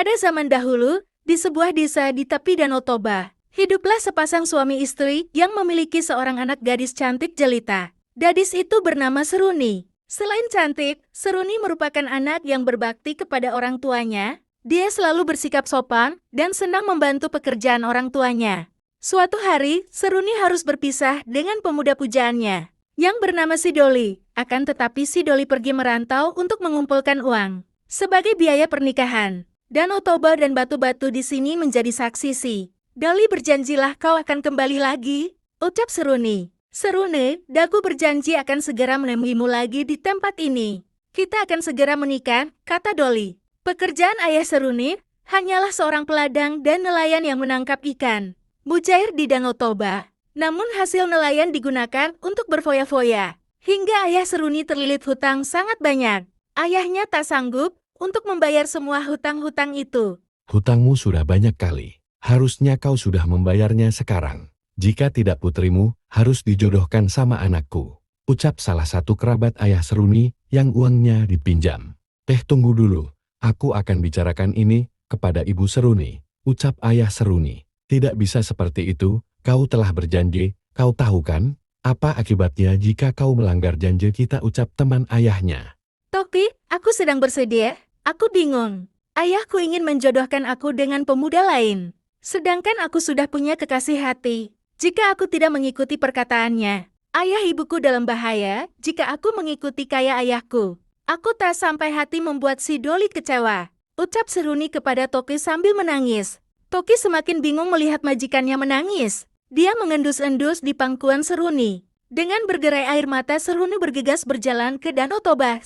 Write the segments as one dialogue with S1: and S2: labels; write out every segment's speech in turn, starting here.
S1: Pada zaman dahulu, di sebuah desa di tepi Danau Toba, hiduplah sepasang suami istri yang memiliki seorang anak gadis cantik jelita. Gadis itu bernama Seruni. Selain cantik, Seruni merupakan anak yang berbakti kepada orang tuanya. Dia selalu bersikap sopan dan senang membantu pekerjaan orang tuanya. Suatu hari, Seruni harus berpisah dengan pemuda pujaannya, yang bernama Sidoli. Akan tetapi Sidoli pergi merantau untuk mengumpulkan uang sebagai biaya pernikahan. Danau Toba dan batu-batu di sini menjadi saksi sih. Doli, berjanjilah kau akan kembali lagi, ucap Seruni. Seruni, daku berjanji akan segera menemuimu lagi di tempat ini. Kita akan segera menikah, kata Doli. Pekerjaan ayah Seruni hanyalah seorang peladang dan nelayan yang menangkap ikan mujair di Danau Toba. Namun hasil nelayan digunakan untuk berfoya-foya, hingga ayah Seruni terlilit hutang sangat banyak. Ayahnya tak sanggup untuk membayar semua hutang-hutang itu.
S2: Hutangmu sudah banyak kali. Harusnya kau sudah membayarnya sekarang. Jika tidak, putrimu harus dijodohkan sama anakku, ucap salah satu kerabat ayah Seruni yang uangnya dipinjam. Tunggu dulu, aku akan bicarakan ini kepada ibu Seruni, ucap ayah Seruni. Tidak bisa seperti itu, kau telah berjanji, kau tahu kan? Apa akibatnya jika kau melanggar janji kita, ucap teman ayahnya.
S1: Toki, aku sedang bersedia. Aku bingung. Ayahku ingin menjodohkan aku dengan pemuda lain. Sedangkan aku sudah punya kekasih hati. Jika aku tidak mengikuti perkataannya, ayah ibuku dalam bahaya jika aku mengikuti kaya ayahku. Aku tak sampai hati membuat si Doli kecewa, ucap Seruni kepada Toki sambil menangis. Toki semakin bingung melihat majikannya menangis. Dia mengendus-endus di pangkuan Seruni. Dengan bergerai air mata, Seruni bergegas berjalan ke Danau Toba.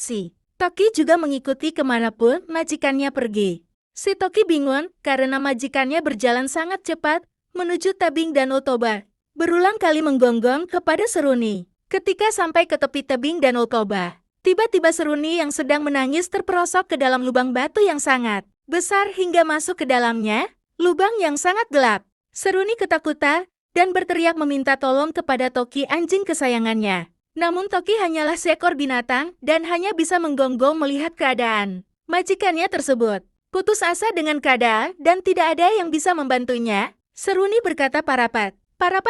S1: Toki juga mengikuti kemanapun majikannya pergi. Si Toki bingung karena majikannya berjalan sangat cepat menuju tebing Danau Toba. Berulang kali menggonggong kepada Seruni. Ketika sampai ke tepi tebing Danau Toba, tiba-tiba Seruni yang sedang menangis terperosok ke dalam lubang batu yang sangat besar hingga masuk ke dalamnya, lubang yang sangat gelap. Seruni ketakutan dan berteriak meminta tolong kepada Toki, anjing kesayangannya. Namun Toki hanyalah seekor binatang dan hanya bisa menggonggong melihat keadaan majikannya tersebut. Putus asa dengan keadaan dan tidak ada yang bisa membantunya, Seruni berkata parapat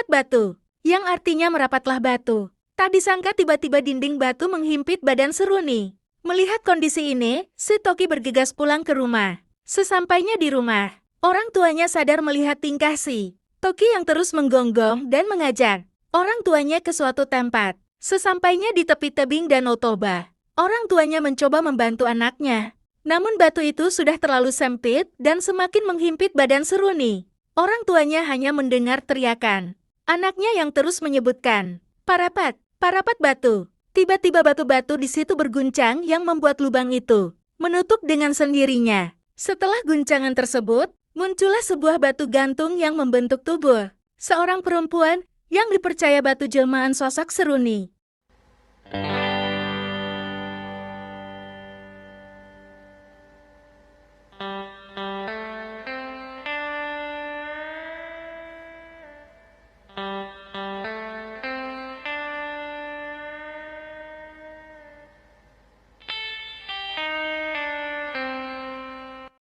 S1: batu, yang artinya merapatlah batu. Tak disangka tiba-tiba dinding batu menghimpit badan Seruni. Melihat kondisi ini, si Toki bergegas pulang ke rumah. Sesampainya di rumah, orang tuanya sadar melihat tingkah si Toki yang terus menggonggong dan mengajak orang tuanya ke suatu tempat. Sesampainya di tepi tebing Danau Toba, orang tuanya mencoba membantu anaknya. Namun batu itu sudah terlalu sempit dan semakin menghimpit badan Seruni. Orang tuanya hanya mendengar teriakan anaknya yang terus menyebutkan, parapat batu. Tiba-tiba batu-batu di situ berguncang yang membuat lubang itu menutup dengan sendirinya. Setelah guncangan tersebut, muncullah sebuah batu gantung yang membentuk tubuh seorang perempuan yang dipercaya batu jelmaan sosok Seruni.